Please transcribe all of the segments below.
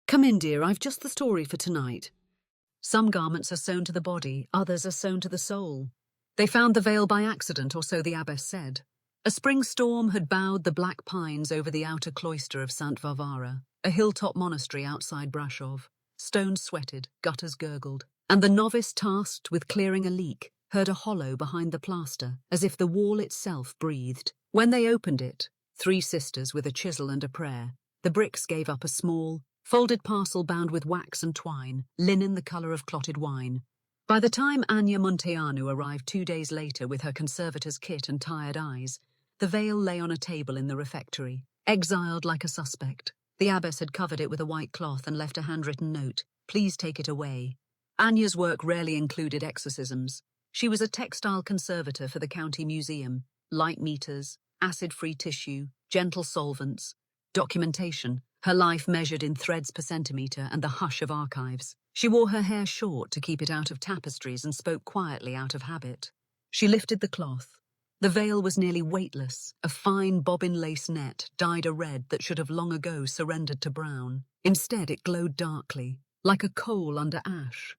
Come in, dear, I've just the story for tonight. Some garments are sewn to the body, others are sewn to the soul. They found the veil by accident, or so the abbess said. A spring storm had bowed the black pines over the outer cloister of St. Varvara, a hilltop monastery outside Brasov. Stones sweated, gutters gurgled, and the novice tasked with clearing a leak heard a hollow behind the plaster, as if the wall itself breathed. When they opened it, 3 sisters with a chisel and a prayer, the bricks gave up a small, folded parcel bound with wax and twine, linen the colour of clotted wine. By the time Anya Munteanu arrived 2 days later with her conservator's kit and tired eyes, the veil lay on a table in the refectory, exiled like a suspect. The abbess had covered it with a white cloth and left a handwritten note, "Please take it away." Anya's work rarely included exorcisms. She was a textile conservator for the county museum, light meters, acid-free tissue, gentle solvents, documentation, her life measured in threads per centimetre and the hush of archives. She wore her hair short to keep it out of tapestries and spoke quietly out of habit. She lifted the cloth. The veil was nearly weightless, a fine bobbin lace net dyed a red that should have long ago surrendered to brown. Instead, it glowed darkly, like a coal under ash.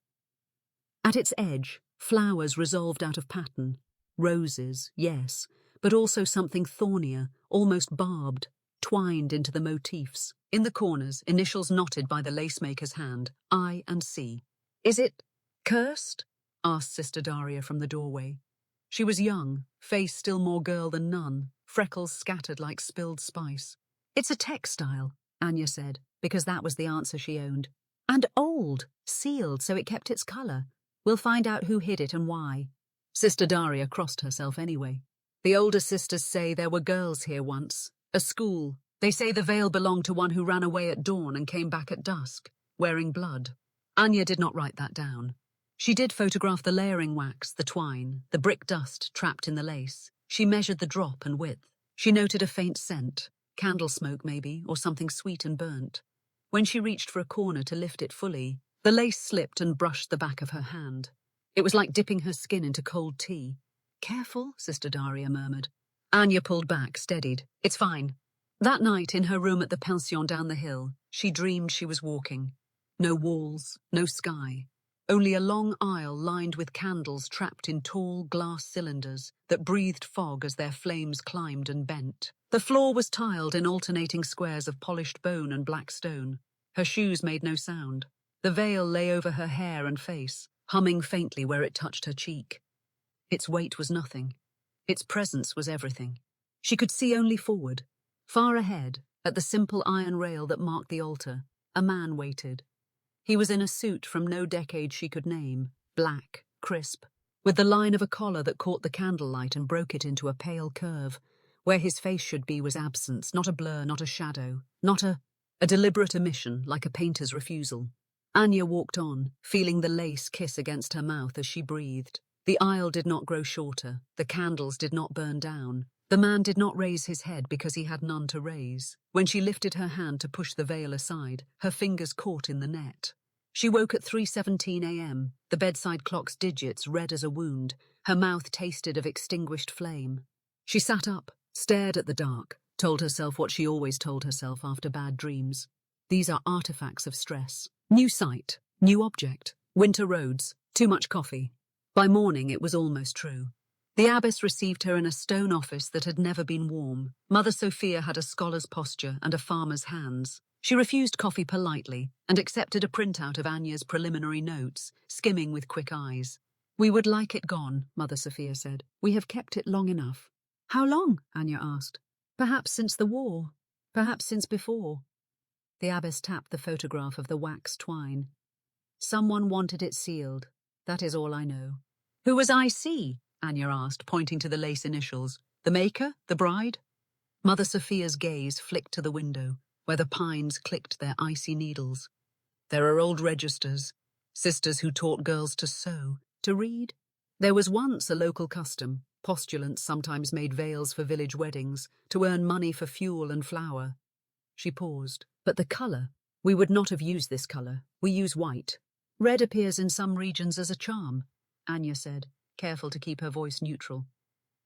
At its edge, flowers resolved out of pattern. Roses, yes, but also something thornier, almost barbed, twined into the motifs. In the corners, initials knotted by the lacemaker's hand, I and C. "Is it cursed?" asked Sister Daria from the doorway. She was young, face still more girl than nun, freckles scattered like spilled spice. "It's a textile," Anya said, because that was the answer she owned. "And old, sealed so it kept its colour. We'll find out who hid it and why." Sister Daria crossed herself anyway. "The older sisters say there were girls here once. A school. They say the veil belonged to one who ran away at dawn and came back at dusk, wearing blood." Anya did not write that down. She did photograph the layering wax, the twine, the brick dust trapped in the lace. She measured the drop and width. She noted a faint scent, candle smoke maybe, or something sweet and burnt. When she reached for a corner to lift it fully, the lace slipped and brushed the back of her hand. It was like dipping her skin into cold tea. "Careful," Sister Daria murmured. Anya pulled back, steadied. "It's fine." That night, in her room at the pension down the hill, she dreamed she was walking. No walls, no sky. Only a long aisle lined with candles trapped in tall glass cylinders that breathed fog as their flames climbed and bent. The floor was tiled in alternating squares of polished bone and black stone. Her shoes made no sound. The veil lay over her hair and face, humming faintly where it touched her cheek. Its weight was nothing. Its presence was everything. She could see only forward. Far ahead, at the simple iron rail that marked the altar, a man waited. He was in a suit from no decade she could name, black, crisp, with the line of a collar that caught the candlelight and broke it into a pale curve. Where his face should be was absence, not a blur, not a shadow, not a deliberate omission, like a painter's refusal. Anya walked on, feeling the lace kiss against her mouth as she breathed. The aisle did not grow shorter, the candles did not burn down. The man did not raise his head because he had none to raise. When she lifted her hand to push the veil aside, her fingers caught in the net. She woke at 3:17 a.m., the bedside clock's digits red as a wound. Her mouth tasted of extinguished flame. She sat up, stared at the dark, told herself what she always told herself after bad dreams. These are artifacts of stress. New sight, new object, winter roads, too much coffee. By morning it was almost true. The abbess received her in a stone office that had never been warm. Mother Sophia had a scholar's posture and a farmer's hands. She refused coffee politely and accepted a printout of Anya's preliminary notes, skimming with quick eyes. "We would like it gone," Mother Sophia said. "We have kept it long enough." "How long?" Anya asked. "Perhaps since the war. Perhaps since before." The abbess tapped the photograph of the wax twine. "Someone wanted it sealed. That is all I know." "Who was I.C.?" Anya asked, pointing to the lace initials. "The maker? The bride?" Mother Sophia's gaze flicked to the window, where the pines clicked their icy needles. "There are old registers, sisters who taught girls to sew, to read. There was once a local custom. Postulants sometimes made veils for village weddings, to earn money for fuel and flour." She paused. "But the colour? We would not have used this colour. We use white. Red appears in some regions as a charm," Anya said, careful to keep her voice neutral.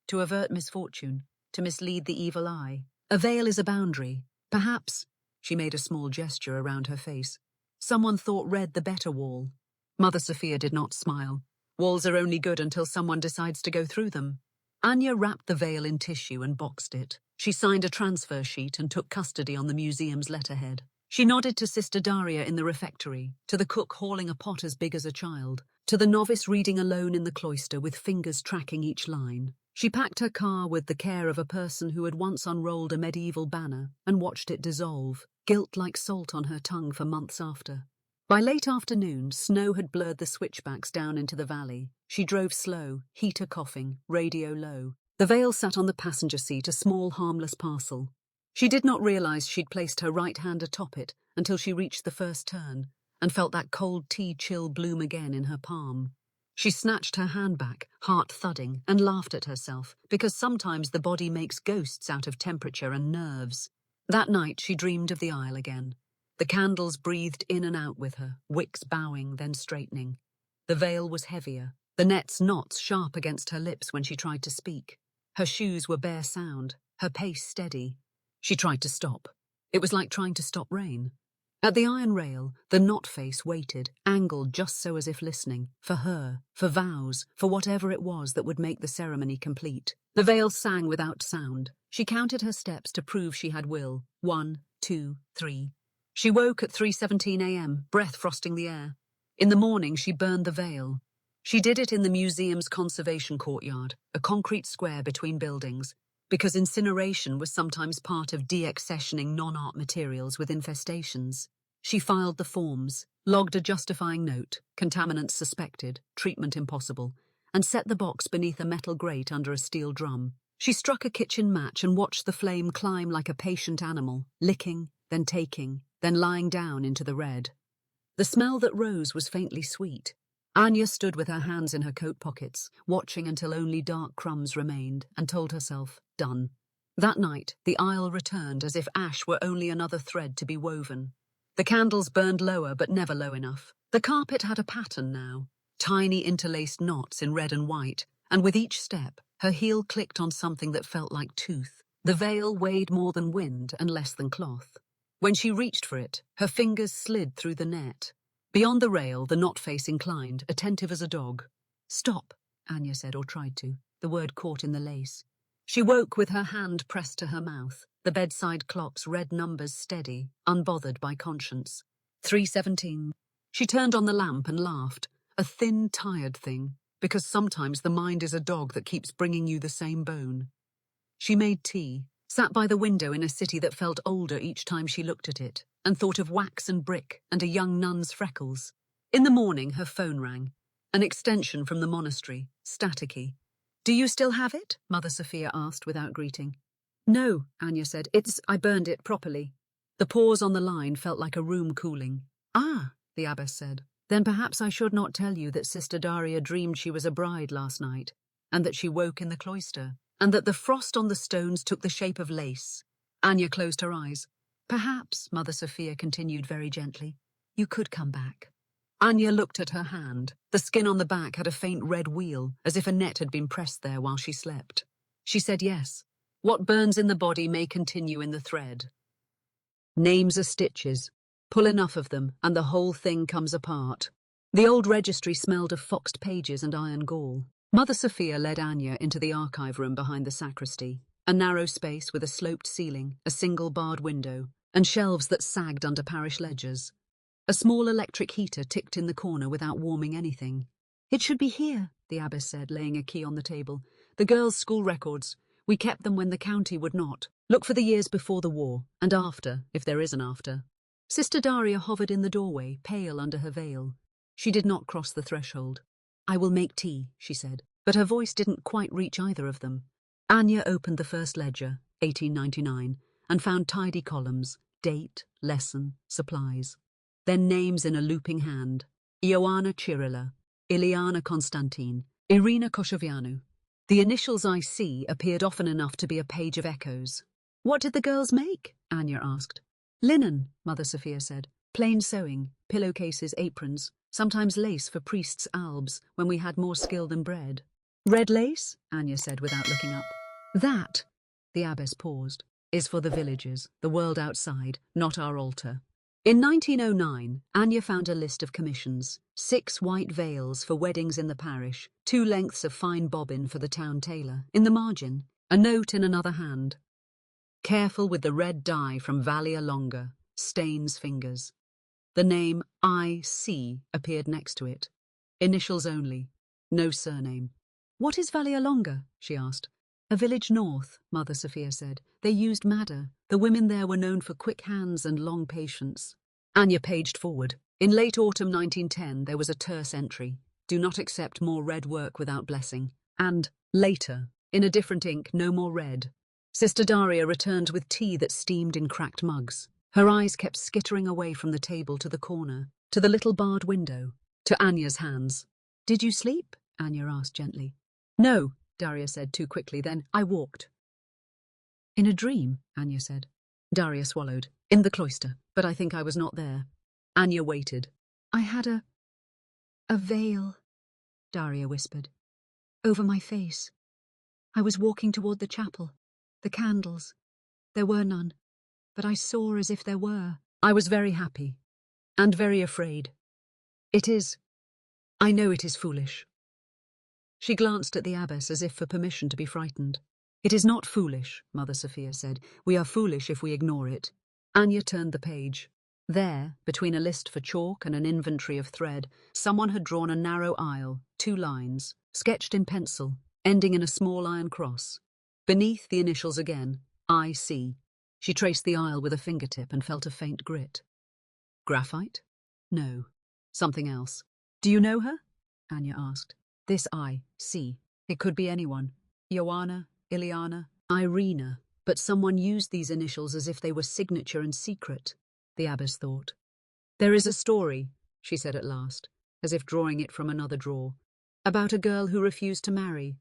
"To avert misfortune, to mislead the evil eye. A veil is a boundary. Perhaps," she made a small gesture around her face, Someone thought red the better wall. Mother Sophia did not smile. Walls are only good until someone decides to go through them. Anya wrapped the veil in tissue and boxed it. She signed a transfer sheet and took custody on the museum's letterhead. She nodded to Sister Daria in the refectory, to the cook hauling a pot as big as a child, to the novice reading alone in the cloister with fingers tracking each line. She packed her car with the care of a person who had once unrolled a medieval banner and watched it dissolve, guilt like salt on her tongue for months after. By late afternoon, snow had blurred the switchbacks down into the valley. She drove slow, heater coughing, radio low. The veil sat on the passenger seat, a small, harmless parcel. She did not realize she'd placed her right hand atop it until she reached the first turn and felt that cold tea chill bloom again in her palm. She snatched her hand back, heart thudding, and laughed at herself, because sometimes the body makes ghosts out of temperature and nerves. That night she dreamed of the aisle again. The candles breathed in and out with her, wicks bowing, then straightening. The veil was heavier, the net's knots sharp against her lips when she tried to speak. Her shoes were bare sound, her pace steady. She tried to stop. It was like trying to stop rain. At the iron rail, the knot face waited, angled just so as if listening, for her, for vows, for whatever it was that would make the ceremony complete. The veil sang without sound. She counted her steps to prove she had will. 1, 2, 3. She woke at 3:17 a.m., breath frosting the air. In the morning, she burned the veil. She did it in the museum's conservation courtyard, a concrete square between buildings, because incineration was sometimes part of de-accessioning non-art materials with infestations. She filed the forms, logged a justifying note, contaminants suspected, treatment impossible, and set the box beneath a metal grate under a steel drum. She struck a kitchen match and watched the flame climb like a patient animal, licking, then taking, then lying down into the red. The smell that rose was faintly sweet. Anya stood with her hands in her coat pockets, watching until only dark crumbs remained, and told herself, done. That night, the aisle returned as if ash were only another thread to be woven. The candles burned lower, but never low enough. The carpet had a pattern now, tiny interlaced knots in red and white, and with each step, her heel clicked on something that felt like tooth. The veil weighed more than wind and less than cloth. When she reached for it, her fingers slid through the net. Beyond the rail, the knot face inclined, attentive as a dog. Stop, Anya said, or tried to. The word caught in the lace. She woke with her hand pressed to her mouth, the bedside clock's red numbers steady, unbothered by conscience. 3:17. She turned on the lamp and laughed, a thin, tired thing, because sometimes the mind is a dog that keeps bringing you the same bone. She made tea, sat by the window in a city that felt older each time she looked at it, and thought of wax and brick and a young nun's freckles. In the morning, her phone rang. An extension from the monastery, staticky. Do you still have it? Mother Sophia asked without greeting. No, Anya said. I burned it properly. The pause on the line felt like a room cooling. Ah, the abbess said. Then perhaps I should not tell you that Sister Daria dreamed she was a bride last night, and that she woke in the cloister, and that the frost on the stones took the shape of lace. Anya closed her eyes. Perhaps, Mother Sophia continued very gently, you could come back. Anya looked at her hand. The skin on the back had a faint red wheal, as if a net had been pressed there while she slept. She said yes. What burns in the body may continue in the thread. Names are stitches. Pull enough of them, and the whole thing comes apart. The old registry smelled of foxed pages and iron gall. Mother Sophia led Anya into the archive room behind the sacristy, a narrow space with a sloped ceiling, a single barred window, and shelves that sagged under parish ledgers. A small electric heater ticked in the corner without warming anything. It should be here, the abbess said, laying a key on the table. The girls' school records. We kept them when the county would not. Look for the years before the war, and after, if there is an after. Sister Daria hovered in the doorway, pale under her veil. She did not cross the threshold. I will make tea, she said, but her voice didn't quite reach either of them. Anya opened the first ledger, 1899, and found tidy columns, date, lesson, supplies. Then names in a looping hand. Ioana Chirila, Iliana Constantine, Irina Koshovianu. The initials IC appeared often enough to be a page of echoes. What did the girls make? Anya asked. Linen, Mother Sophia said. Plain sewing, pillowcases, aprons, sometimes lace for priests' albs when we had more skill than bread. Red lace? Anya said without looking up. That, the abbess paused, is for the villages, the world outside, not our altar. In 1909, Anya found a list of commissions: 6 white veils for weddings in the parish, 2 lengths of fine bobbin for the town tailor. In the margin, a note in another hand. Careful with the red dye from Valia Longa, stains fingers. The name I.C. appeared next to it. Initials only, no surname. What is Valia Longa? She asked. A village north, Mother Sophia said. They used madder. The women there were known for quick hands and long patience. Anya paged forward. In late autumn 1910, there was a terse entry. Do not accept more red work without blessing. And, later, in a different ink, no more red. Sister Daria returned with tea that steamed in cracked mugs. Her eyes kept skittering away from the table to the corner, to the little barred window, to Anya's hands. Did you sleep? Anya asked gently. No, Daria said too quickly. Then I walked. In a dream, Anya said. Daria swallowed. In the cloister, but I think I was not there. Anya waited. I had a veil, Daria whispered, over my face. I was walking toward the chapel. The candles. There were none, but I saw as if there were. I was very happy, and very afraid. I know it is foolish. She glanced at the abbess as if for permission to be frightened. It is not foolish, Mother Sophia said. We are foolish if we ignore it. Anya turned the page. There, between a list for chalk and an inventory of thread, someone had drawn a narrow aisle, 2 lines, sketched in pencil, ending in a small iron cross. Beneath, the initials again, I.C. She traced the aisle with a fingertip and felt a faint grit. Graphite? No. Something else. Do you know her? Anya asked. This I.C. It could be anyone. Joanna, Ileana, Irina. But someone used these initials as if they were signature and secret, the abbess thought. There is a story, she said at last, as if drawing it from another drawer, about a girl who refused to marry,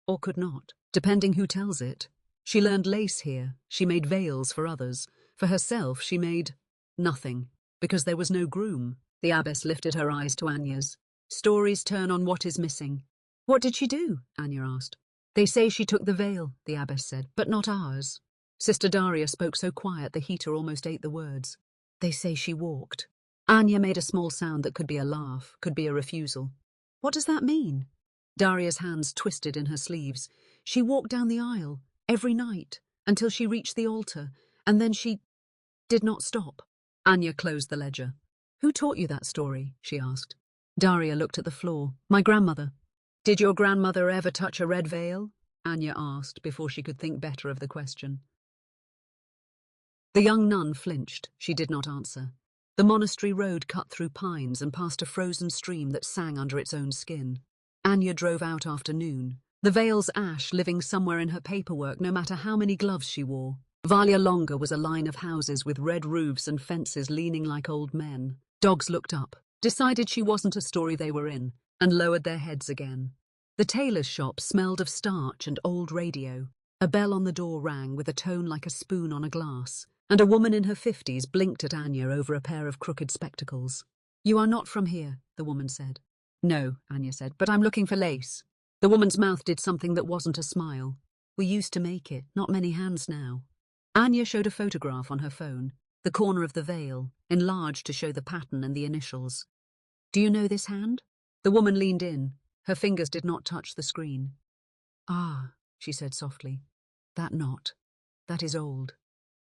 or could not, depending who tells it. She learned lace here, she made veils for others. For herself, she made nothing, because there was no groom. The abbess lifted her eyes to Anya's. Stories turn on what is missing. What did she do? Anya asked. They say she took the veil, the abbess said, but not ours. Sister Daria spoke so quiet the heater almost ate the words. They say she walked. Anya made a small sound that could be a laugh, could be a refusal. What does that mean? Daria's hands twisted in her sleeves. She walked down the aisle, every night, until she reached the altar, and then she did not stop. Anya closed the ledger. Who taught you that story? She asked. Daria looked at the floor. My grandmother. Did your grandmother ever touch a red veil? Anya asked before she could think better of the question. The young nun flinched. She did not answer. The monastery road cut through pines and past a frozen stream that sang under its own skin. Anya drove out after noon. The veil's ash living somewhere in her paperwork, no matter how many gloves she wore. Valia Longa was a line of houses with red roofs and fences leaning like old men. Dogs looked up, decided she wasn't a story they were in, and lowered their heads again. The tailor's shop smelled of starch and old radio. A bell on the door rang with a tone like a spoon on a glass, and a woman in her 50s blinked at Anya over a pair of crooked spectacles. You are not from here, the woman said. No, Anya said, but I'm looking for lace. The woman's mouth did something that wasn't a smile. We used to make it, not many hands now. Anya showed a photograph on her phone, the corner of the veil, enlarged to show the pattern and the initials. Do you know this hand? The woman leaned in. Her fingers did not touch the screen. Ah, she said softly. That knot. That is old.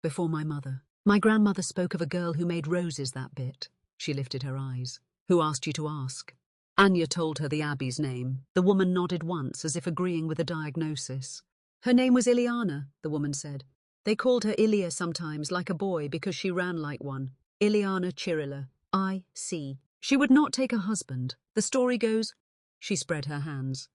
Before my mother. My grandmother spoke of a girl who made roses that bit. She lifted her eyes. Who asked you to ask? Anya told her the abbey's name. The woman nodded once, as if agreeing with the diagnosis. Her name was Ileana, the woman said. They called her Ilia sometimes, like a boy, because she ran like one. Ileana Chirila. I.C. She would not take a husband. The story goes... She spread her hands.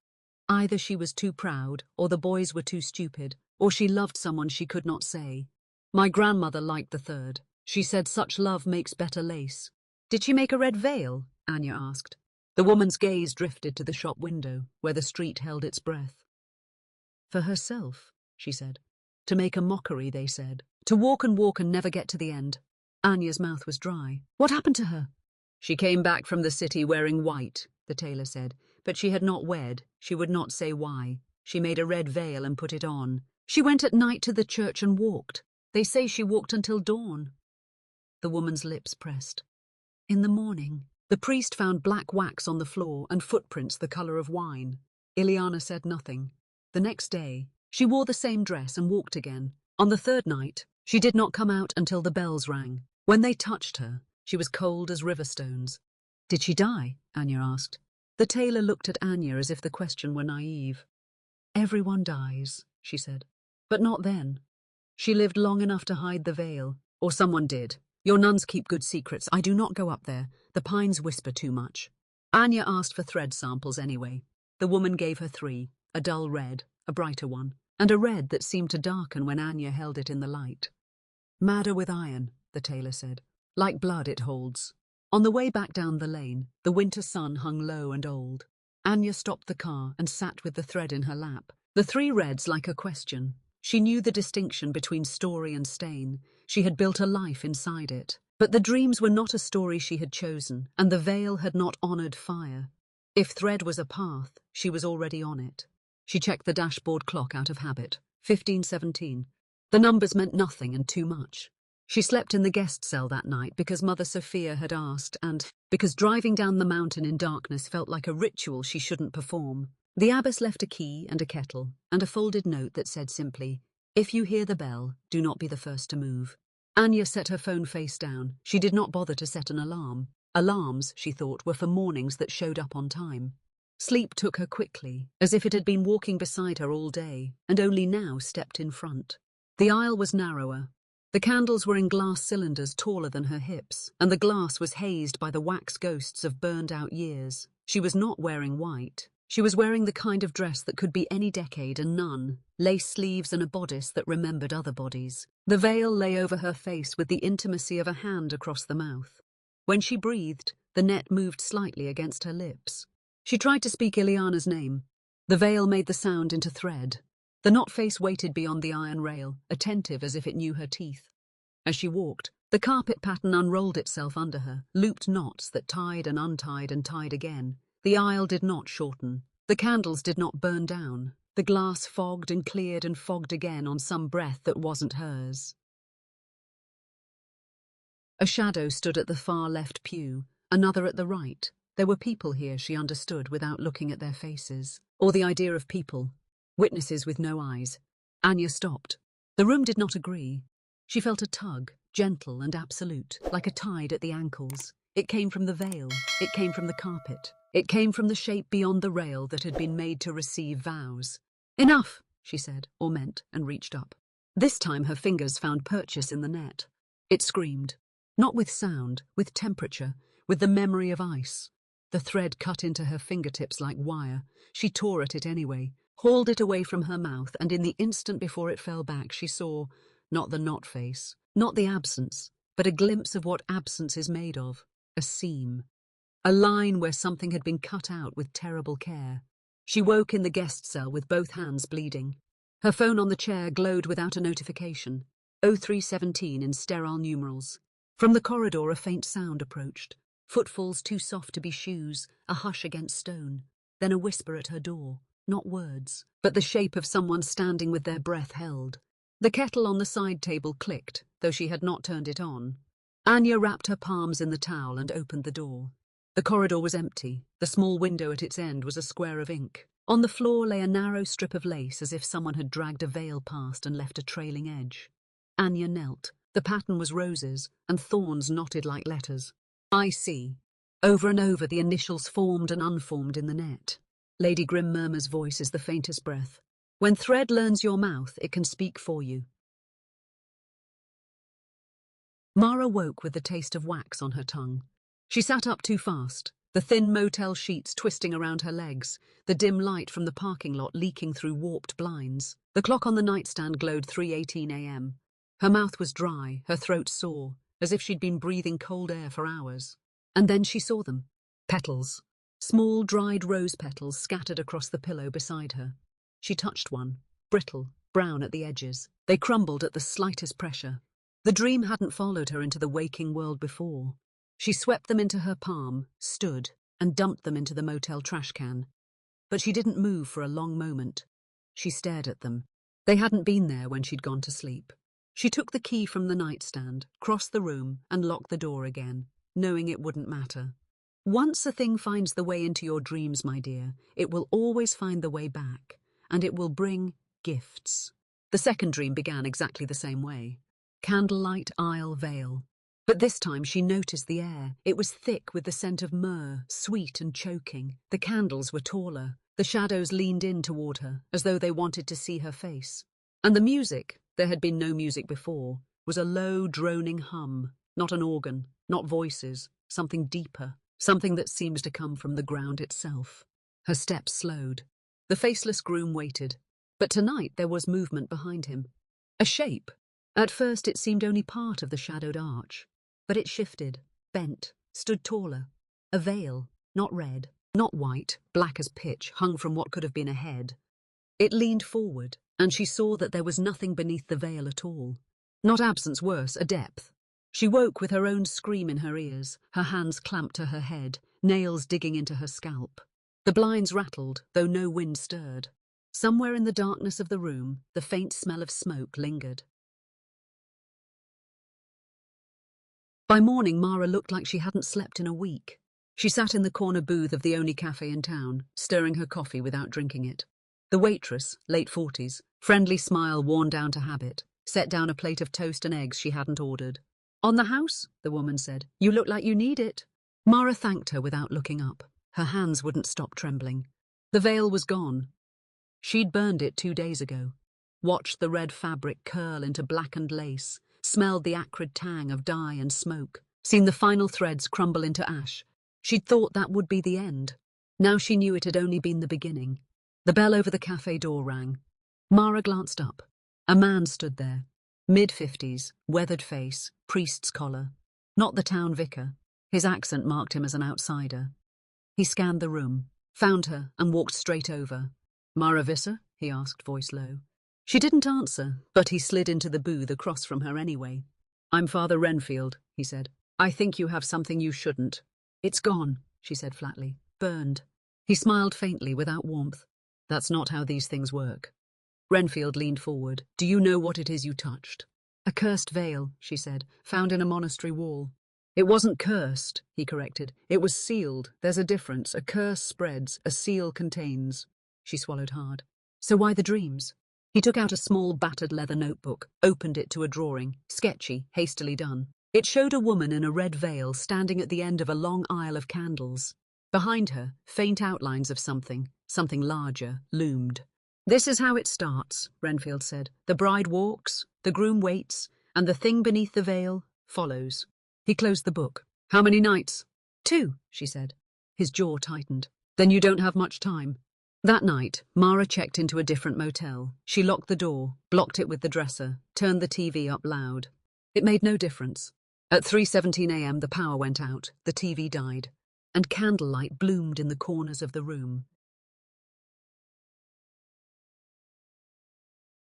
Either she was too proud, or the boys were too stupid, or she loved someone she could not say. My grandmother liked the third. She said such love makes better lace. Did she make a red veil? Anya asked. The woman's gaze drifted to the shop window, where the street held its breath. For herself, she said. To make a mockery, they said. To walk and never get to the end. Anya's mouth was dry. What happened to her? She came back from the city wearing white, the tailor said. But she had not wed. She would not say why. She made a red veil and put it on. She went at night to the church and walked. They say she walked until dawn. the woman's lips pressed. In the morning, the priest found black wax on the floor and footprints the color of wine. Ileana said nothing. The next day, she wore the same dress and walked again. On the third night, she did not come out until the bells rang. When they touched her, she was cold as river stones. Did she die? Anya asked. The tailor looked at Anya as if the question were naive. Everyone dies, she said. But not then. She lived long enough to hide the veil. Or someone did. Your nuns keep good secrets. I do not go up there. The pines whisper too much. Anya asked for thread samples anyway. The woman gave her 3, a dull red, a brighter one, and a red that seemed to darken when Anya held it in the light. Madder with iron, the tailor said. Like blood it holds. On the way back down the lane, the winter sun hung low and old. Anya stopped the car and sat with the thread in her lap. The 3 reds like a question. She knew the distinction between story and stain. She had built a life inside it. But the dreams were not a story she had chosen, and the veil had not honored fire. If thread was a path, she was already on it. She checked the dashboard clock out of habit. 15:17. The numbers meant nothing and too much. She slept in the guest cell that night because Mother Sophia had asked, and because driving down the mountain in darkness felt like a ritual she shouldn't perform. The abbess left a key and a kettle, and a folded note that said simply, "If you hear the bell, do not be the first to move." Anya set her phone face down. She did not bother to set an alarm. Alarms, she thought, were for mornings that showed up on time. Sleep took her quickly, as if it had been walking beside her all day, and only now stepped in front. The aisle was narrower. The candles were in glass cylinders taller than her hips, and the glass was hazed by the wax ghosts of burned-out years. She was not wearing white. She was wearing the kind of dress that could be any decade and none, lace sleeves and a bodice that remembered other bodies. The veil lay over her face with the intimacy of a hand across the mouth. When she breathed, the net moved slightly against her lips. She tried to speak Ileana's name. The veil made the sound into thread. The knot face waited beyond the iron rail, attentive as if it knew her teeth. As she walked, the carpet pattern unrolled itself under her, looped knots that tied and tied again. The aisle did not shorten. The candles did not burn down. The glass fogged and cleared and fogged again on some breath that wasn't hers. A shadow stood at the far left pew, another at the right. There were people here, she understood, without looking at their faces. Or the idea of people. Witnesses with no eyes. Anya stopped. The room did not agree. She felt a tug, gentle and absolute, like a tide at the ankles. It came from the veil. It came from the carpet. It came from the shape beyond the rail that had been made to receive vows. "Enough," she said, or meant, and reached up. This time her fingers found purchase in the net. It screamed. Not with sound, with temperature, with the memory of ice. The thread cut into her fingertips like wire. She tore at it anyway, hauled it away from her mouth, and in the instant before it fell back she saw, not the knot face, not the absence, but a glimpse of what absence is made of. A seam. A line where something had been cut out with terrible care. She woke in the guest cell with both hands bleeding. Her phone on the chair glowed without a notification. 0317 in sterile numerals. From the corridor a faint sound approached. Footfalls too soft to be shoes, a hush against stone. Then a whisper at her door. Not words, but the shape of someone standing with their breath held. The kettle on the side table clicked, though she had not turned it on. Anya wrapped her palms in the towel and opened the door. The corridor was empty. The small window at its end was a square of ink. On the floor lay a narrow strip of lace as if someone had dragged a veil past and left a trailing edge. Anya knelt. The pattern was roses, and thorns knotted like letters. "I see." Over and over the initials formed and unformed in the net. Lady Grim Murmurs' voice is the faintest breath. When thread learns your mouth, it can speak for you. Mara woke with the taste of wax on her tongue. She sat up too fast, the thin motel sheets twisting around her legs, the dim light from the parking lot leaking through warped blinds. The clock on the nightstand glowed 3:18 a.m. Her mouth was dry, her throat sore, as if she'd been breathing cold air for hours. And then she saw them. Petals. Small, dried rose petals scattered across the pillow beside her. She touched one, brittle, brown at the edges. They crumbled at the slightest pressure. The dream hadn't followed her into the waking world before. She swept them into her palm, stood, and dumped them into the motel trash can. But she didn't move for a long moment. She stared at them. They hadn't been there when she'd gone to sleep. She took the key from the nightstand, crossed the room, and locked the door again, knowing it wouldn't matter. Once a thing finds the way into your dreams, my dear, it will always find the way back, and it will bring gifts. The second dream began exactly the same way. Candlelight aisle veil. But this time she noticed the air. It was thick with the scent of myrrh, sweet and choking. The candles were taller. The shadows leaned in toward her, as though they wanted to see her face. And the music, there had been no music before, was a low, droning hum, not an organ, not voices, something deeper, something that seems to come from the ground itself. Her steps slowed. The faceless groom waited, but tonight there was movement behind him. A shape. At first it seemed only part of the shadowed arch, but it shifted, bent, stood taller. A veil, not red, not white, black as pitch, hung from what could have been a head. It leaned forward, and she saw that there was nothing beneath the veil at all. Not absence, worse, a depth. She woke with her own scream in her ears, her hands clamped to her head, nails digging into her scalp. The blinds rattled, though no wind stirred. Somewhere in the darkness of the room, the faint smell of smoke lingered. By morning, Mara looked like she hadn't slept in a week. She sat in the corner booth of the only cafe in town, stirring her coffee without drinking it. The waitress, late 40s, friendly smile worn down to habit, set down a plate of toast and eggs she hadn't ordered. "On the house," the woman said. "You look like you need it." Mara thanked her without looking up. Her hands wouldn't stop trembling. The veil was gone. She'd burned it 2 days ago. Watched the red fabric curl into blackened lace, smelled the acrid tang of dye and smoke, seen the final threads crumble into ash. She'd thought that would be the end. Now she knew it had only been the beginning. The bell over the cafe door rang. Mara glanced up. A man stood there, mid-50s, weathered face, priest's collar. Not the town vicar. His accent marked him as an outsider. He scanned the room, found her, and walked straight over. "Mara Visser?" he asked, voice low. She didn't answer, but he slid into the booth across from her anyway. "I'm Father Renfield," he said. "I think you have something you shouldn't." "It's gone," she said flatly. "Burned." He smiled faintly, without warmth. "That's not how these things work." Renfield leaned forward. "Do you know what it is you touched?" "A cursed veil," she said, "found in a monastery wall." "It wasn't cursed," he corrected. "It was sealed. There's a difference. A curse spreads, a seal contains." She swallowed hard. "So why the dreams?" He took out a small battered leather notebook, opened it to a drawing, sketchy, hastily done. It showed a woman in a red veil standing at the end of a long aisle of candles. Behind her, faint outlines of something larger, loomed. "This is how it starts," Renfield said. "The bride walks, the groom waits, and the thing beneath the veil follows." He closed the book. "How many nights?" "2," she said. His jaw tightened. "Then you don't have much time." That night, Mara checked into a different motel. She locked the door, blocked it with the dresser, turned the TV up loud. It made no difference. At 3:17 a.m. the power went out, the TV died, and candlelight bloomed in the corners of the room.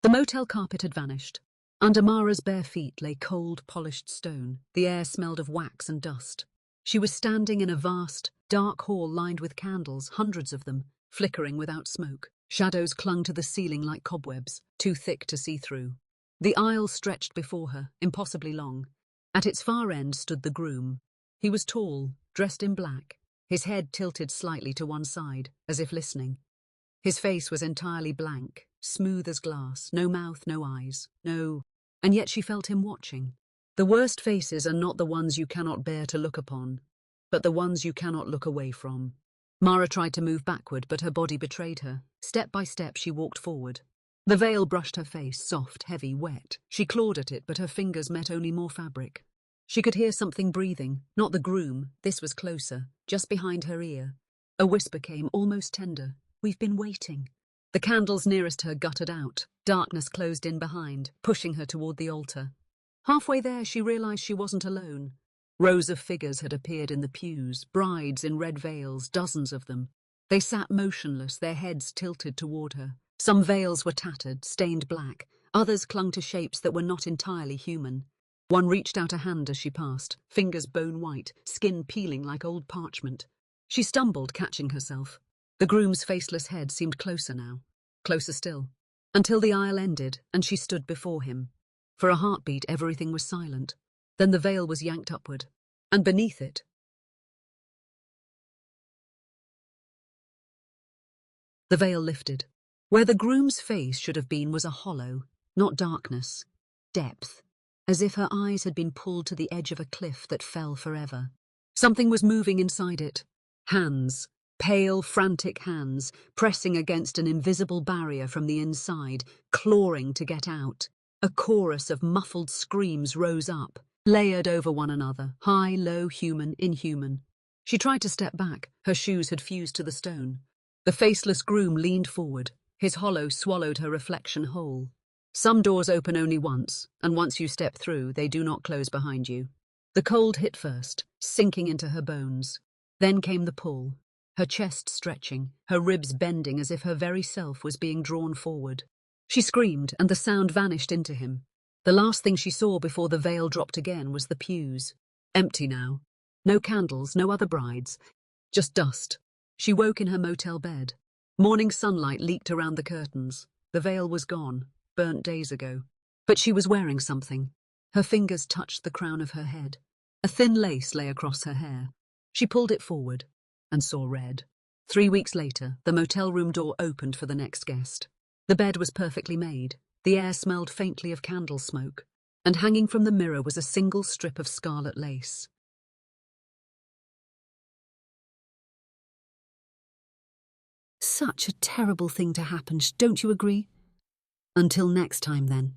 The motel carpet had vanished. Under Mara's bare feet lay cold, polished stone. The air smelled of wax and dust. She was standing in a vast, dark hall lined with candles, hundreds of them, flickering without smoke. Shadows clung to the ceiling like cobwebs, too thick to see through. The aisle stretched before her, impossibly long. At its far end stood the groom. He was tall, dressed in black, his head tilted slightly to one side, as if listening. His face was entirely blank, smooth as glass, no mouth, no eyes, no... And yet she felt him watching. The worst faces are not the ones you cannot bear to look upon, but the ones you cannot look away from. Mara tried to move backward, but her body betrayed her. Step by step she walked forward. The veil brushed her face, soft, heavy, wet. She clawed at it, but her fingers met only more fabric. She could hear something breathing, not the groom, this was closer, just behind her ear. A whisper came, almost tender. "We've been waiting." The candles nearest her guttered out. Darkness closed in behind, pushing her toward the altar. Halfway there she realized she wasn't alone. Rows of figures had appeared in the pews, brides in red veils, dozens of them. They sat motionless, their heads tilted toward her. Some veils were tattered, stained black. Others clung to shapes that were not entirely human. One reached out a hand as she passed, fingers bone white, skin peeling like old parchment. She stumbled, catching herself. The groom's faceless head seemed closer now, closer still, until the aisle ended and she stood before him. For a heartbeat, everything was silent. Then the veil was yanked upward, and beneath it, the veil lifted. Where the groom's face should have been was a hollow, not darkness, depth, as if her eyes had been pulled to the edge of a cliff that fell forever. Something was moving inside it. Hands, pale, frantic hands, pressing against an invisible barrier from the inside, clawing to get out. A chorus of muffled screams rose up, layered over one another, high, low, human, inhuman. She tried to step back. Her shoes had fused to the stone. The faceless groom leaned forward. His hollow swallowed her reflection whole. Some doors open only once, and once you step through, they do not close behind you. The cold hit first, sinking into her bones. Then came the pull, her chest stretching, her ribs bending as if her very self was being drawn forward. She screamed, and the sound vanished into him. The last thing she saw before the veil dropped again was the pews. Empty now. No candles, no other brides. Just dust. She woke in her motel bed. Morning sunlight leaked around the curtains. The veil was gone, burnt days ago. But she was wearing something. Her fingers touched the crown of her head. A thin lace lay across her hair. She pulled it forward and saw red. 3 weeks later, the motel room door opened for the next guest. The bed was perfectly made. The air smelled faintly of candle smoke. And hanging from the mirror was a single strip of scarlet lace. Such a terrible thing to happen, don't you agree? Until next time, then.